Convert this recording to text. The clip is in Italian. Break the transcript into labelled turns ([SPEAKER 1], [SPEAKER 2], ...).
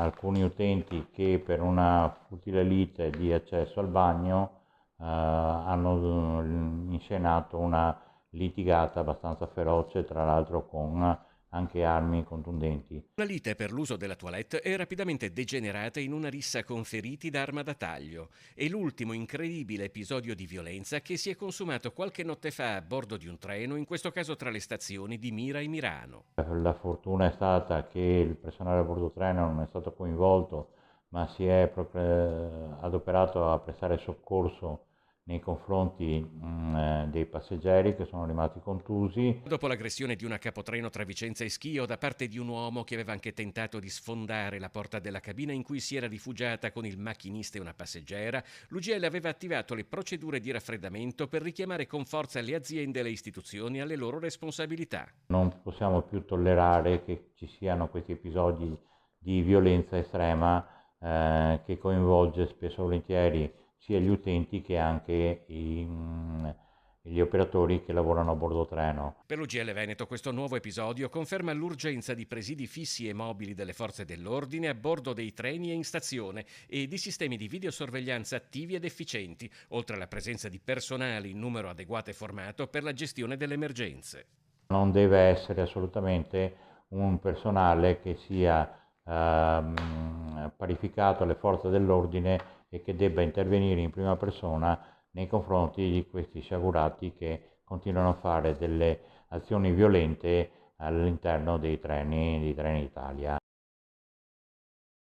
[SPEAKER 1] alcuni utenti che per una futile lite di accesso al bagno hanno inscenato una litigata abbastanza feroce, tra l'altro con anche armi contundenti.
[SPEAKER 2] La lite per l'uso della toilette è rapidamente degenerata in una rissa con feriti d'arma da taglio. È l'ultimo incredibile episodio di violenza che si è consumato qualche notte fa a bordo di un treno, in questo caso tra le stazioni di Mira e Mirano.
[SPEAKER 1] La fortuna è stata che il personale a bordo treno non è stato coinvolto, ma si è adoperato a prestare soccorso nei confronti dei passeggeri che sono rimasti contusi.
[SPEAKER 2] Dopo l'aggressione di una capotreno tra Vicenza e Schio da parte di un uomo che aveva anche tentato di sfondare la porta della cabina in cui si era rifugiata con il macchinista e una passeggera, l'UGL aveva attivato le procedure di raffreddamento per richiamare con forza le aziende e le istituzioni alle loro responsabilità.
[SPEAKER 1] Non possiamo più tollerare che ci siano questi episodi di violenza estrema che coinvolge spesso e volentieri sia gli utenti che anche gli operatori che lavorano a bordo treno.
[SPEAKER 2] Per l'UGL Veneto questo nuovo episodio conferma l'urgenza di presidi fissi e mobili delle forze dell'ordine a bordo dei treni e in stazione e di sistemi di videosorveglianza attivi ed efficienti, oltre alla presenza di personale in numero adeguato e formato per la gestione delle emergenze.
[SPEAKER 1] Non deve essere assolutamente un personale che sia parificato alle forze dell'ordine e che debba intervenire in prima persona nei confronti di questi sciagurati che continuano a fare delle azioni violente all'interno dei treni Italia.